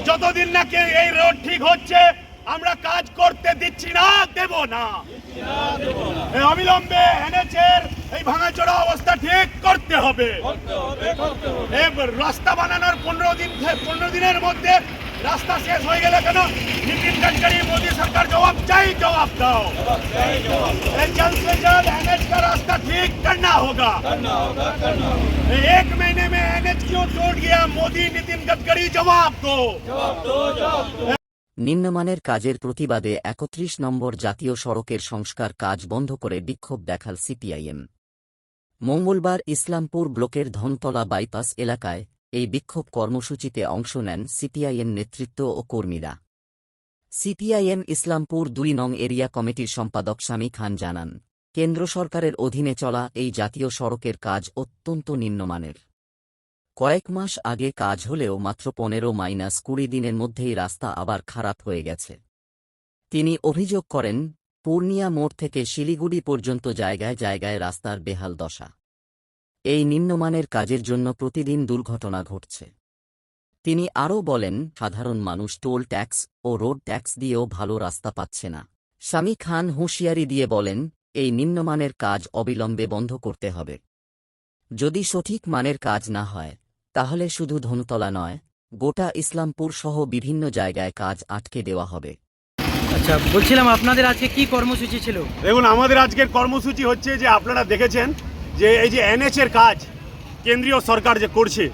যতদিন না এই রোড ঠিক হচ্ছে আমরা কাজ করতে দিচ্ছি না, দেব না। অবিলম্বে এনএচের এই ভাঙাচোরা অবস্থা ঠিক করতে হবে। রাস্তা বানানোর 15 দিনের মধ্যে রাস্তা শেষ হয়ে গেলে কেন? নীতিন গডকরি মোदी सरकार जवाब चाहिए, जवाब दो। जल्द से जल्द एनएच का रास्ता ठीक करना होगा। 1 महीने में एनएच क्यों टूट गया? मोदी नीतिन गडकरी जवाब दो। নিম্নমানের কাজের প্রতিবাদে ৩১ নম্বর জাতীয় সড়কের সংস্কার কাজ বন্ধ করে বিক্ষোভ দেখাল সিপিআইএম। মঙ্গলবার ইসলামপুর ব্লকের ধনতলা বাইপাস এলাকায় এই বিক্ষোভ কর্মসূচিতে অংশ নেন সিপিআইএম নেতৃত্ব ও কর্মীরা। সিপিআইএম ইসলামপুর ২ নং এরিয়া কমিটির সম্পাদক শামী খান জানান, কেন্দ্র সরকারের অধীনে চলা এই জাতীয় সড়কের কাজ অত্যন্ত নিম্নমানের। কয়েক মাস আগে কাজ হলেও মাত্র 15-20 দিনের মধ্যেই রাস্তা আবার খারাপ হয়ে গেছে। তিনি অভিযোগ করেন, পূর্ণিয়া মোড় থেকে শিলিগুড়ি পর্যন্ত জায়গায় জায়গায় রাস্তার বেহাল দশা। এই নিম্নমানের কাজের জন্য প্রতিদিন দুর্ঘটনা ঘটছে। তিনি আরও বলেন, সাধারণ মানুষ টোল ট্যাক্স ও রোড ট্যাক্স দিয়েও ভালো রাস্তা পাচ্ছে না। শামী খান হুঁশিয়ারি দিয়ে বলেন, এই নিম্নমানের কাজ অবিলম্বে বন্ধ করতে হবে। যদি সঠিক মানের কাজ না হয় তাহলে শুধু ধনতলা নয়, গোটা ইসলামপুর সহ বিভিন্ন জায়গায় কাজ আটকে দেওয়া হবে। আচ্ছা, বলছিলাম আপনাদের আজকে কি কর্মসূচি ছিল? দেখুন, আমাদের আজকের কর্মসূচি হচ্ছে যে আপনারা দেখেছেন যে এই যে এনএচ এর কাজ কেন্দ্রীয় সরকার যে করছে,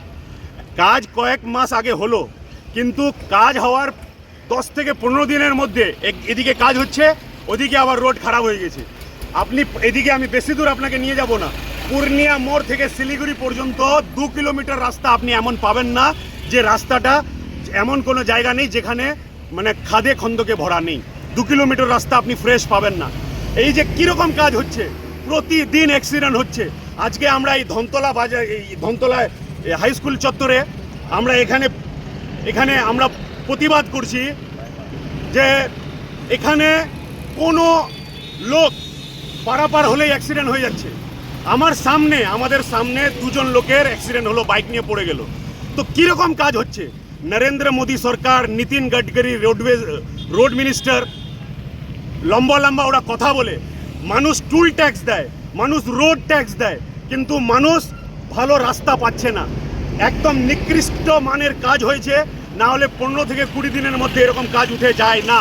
কাজ কয়েক মাস আগে হলো, কিন্তু কাজ হওয়ার 10 থেকে 15 দিনের মধ্যে এদিকে কাজ হচ্ছে, ওদিকে আবার রোড খারাপ হয়ে গেছে। আপনি এদিকে আমি বেশি দূর আপনাকে নিয়ে যাব না, পূর্ণিয়া মোড় থেকে শিলিগুড়ি পর্যন্ত 2 কিলোমিটার রাস্তা আপনি এমন পাবেন না যে রাস্তাটা এমন কোনো জায়গা নেই যেখানে মানে খাদে খন্দকে ভরা নেই। 2 কিলোমিটার রাস্তা আপনি ফ্রেশ পাবেন না। এই যে কীরকম কাজ হচ্ছে, প্রতিদিন অ্যাক্সিডেন্ট হচ্ছে। আজকে আমরা এই ধনতলা বাজার, এই ধনতলায় হাই স্কুল চত্বরে আমরা এখানে আমরা প্রতিবাদ করছি যে এখানে কোনো লোক পারাপার হলেই অ্যাক্সিডেন্ট হয়ে যাচ্ছে। আমাদের সামনে 2 জন লোকের অ্যাক্সিডেন্ট হলো, বাইক নিয়ে পড়ে গেল। তো কীরকম কাজ হচ্ছে? নরেন্দ্র মোদী সরকার, নীতিন গডকরি রোড মিনিস্টার লম্বা ওরা কথা বলে, মানুষ টুল ট্যাক্স দেয়, মানুষ রোড ট্যাক্স দেয়, কিন্তু মানুষ ভালো রাস্তা পাচ্ছে না। একদম নিকৃষ্ট মানের কাজ হয়েছে, না হলে 15 থেকে 20 দিনের মধ্যে এরকম কাজ উঠে যায় না।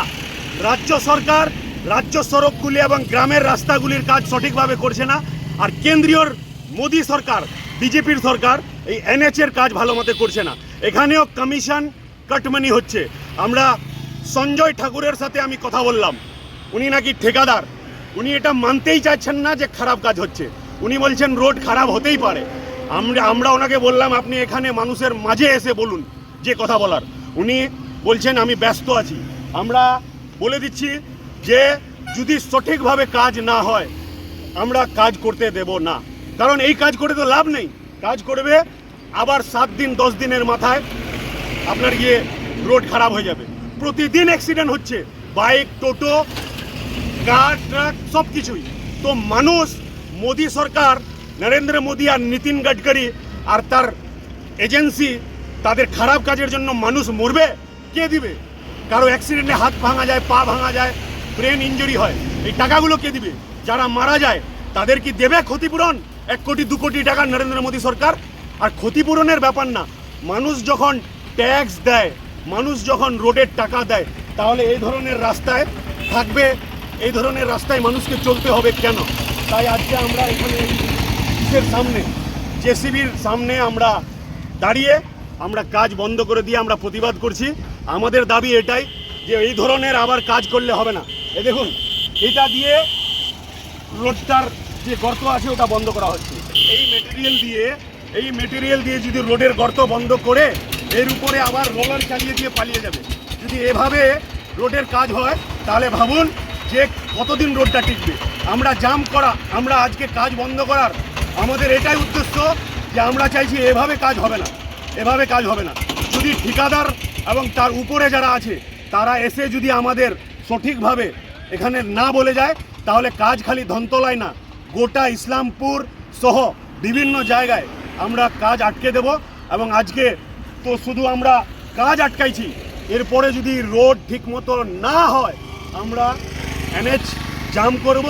রাজ্য সরকার রাজ্য সড়কগুলি এবং গ্রামের রাস্তাগুলির কাজ সঠিকভাবে করছে না, আর কেন্দ্রীয় মোদী সরকার, বিজেপির সরকার এই এনএচের কাজ ভালো মতো করছে না। এখানেও কমিশন কাটমানি হচ্ছে। আমরা সঞ্জয় ঠাকুরের সাথে আমি কথা বললাম, উনি নাকি ঠিকাদার, উনি এটা মানতেই চাইছেন না যে খারাপ কাজ হচ্ছে। উনি বলছেন রোড খারাপ হতেই পারে। আমরা ওনাকে বললাম, আপনি এখানে মানুষের মাঝে এসে বলুন যে কথা বলার। উনি বলছেন আমি ব্যস্ত আছি। আমরা বলে দিচ্ছি যে যদি সঠিকভাবে কাজ না হয় আমরা কাজ করতে দেব না, কারণ এই কাজ করে তো লাভ নেই। কাজ করবে আবার 7 দিন 10 দিনের মাথায় আপনার রোড খারাপ হয়ে যাবে। প্রতিদিন অ্যাক্সিডেন্ট হচ্ছে, বাইক, টোটো, কার, ট্রাক, সব কিছুই। তো মানুষ, মোদী সরকার, নরেন্দ্র মোদী আর নীতিন গডকরি আর তার এজেন্সি, তাদের খারাপ কাজের জন্য মানুষ মরবে, কে দিবে? কারো অ্যাক্সিডেন্টে হাত ভাঙা যায়, পা ভাঙা যায়, ব্রেন ইঞ্জুরি হয়, এই টাকাগুলো কে দিবে? যারা মারা যায় তাদের কি দেবে ক্ষতিপূরণ? 1 কোটি 2 কোটি টাকা নরেন্দ্র মোদী সরকার? আর ক্ষতিপূরণের ব্যাপার না, মানুষ যখন ট্যাক্স দেয়, মানুষ যখন রোডের টাকা দেয়, তাহলে এই ধরনের রাস্তায় থাকবে, এই ধরনের রাস্তায় মানুষকে চলতে হবে কেন? তাই আজকে আমরা এখানে সামনে জেসিবির সামনে আমরা দাঁড়িয়ে আমরা কাজ বন্ধ করে দিয়ে আমরা প্রতিবাদ করছি। আমাদের দাবি এটাই যে এই ধরনের আবার কাজ করলে হবে না। এই দেখুন, এটা দিয়ে রোডটার যে গর্ত আছে ওটা বন্ধ করা হচ্ছে। এই মেটেরিয়াল দিয়ে যদি রোডের গর্ত বন্ধ করে এর উপরে আবার রোলার চালিয়ে দিয়ে পালিয়ে যাবে। যদি এভাবে রোডের কাজ হয় তাহলে ভাবুন যে কতদিন রোডটা টিকবে। আমরা আজকে কাজ বন্ধ করার আমাদের এটাই উদ্দেশ্য যে আমরা চাইছি এভাবে কাজ হবে না। যদি ঠিকাদার এবং তার উপরে যারা আছে তারা এসে যদি আমাদের সঠিকভাবে এখানে না বলে যায়, তাহলে কাজ খালি ধনতলায় না, গোটা ইসলামপুর সহ বিভিন্ন জায়গায় আমরা কাজ আটকে দেব। এবং আজকে তো শুধু আমরা কাজ আটকাইছি, এরপরে যদি রোড ঠিকমতো না হয় আমরা এনএইচ জাম করব,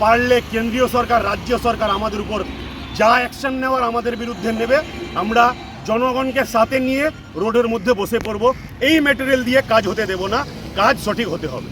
পারলে কেন্দ্রীয় সরকার রাজ্য সরকার আমাদের উপর যা অ্যাকশন নেওয়ার আমাদের বিরুদ্ধে নেবে, আমরা জনগণকে সাথে নিয়ে রোডের মধ্যে বসে পড়ব। এই ম্যাটেরিয়াল দিয়ে কাজ হতে দেব না, কাজ সঠিক হতে হবে।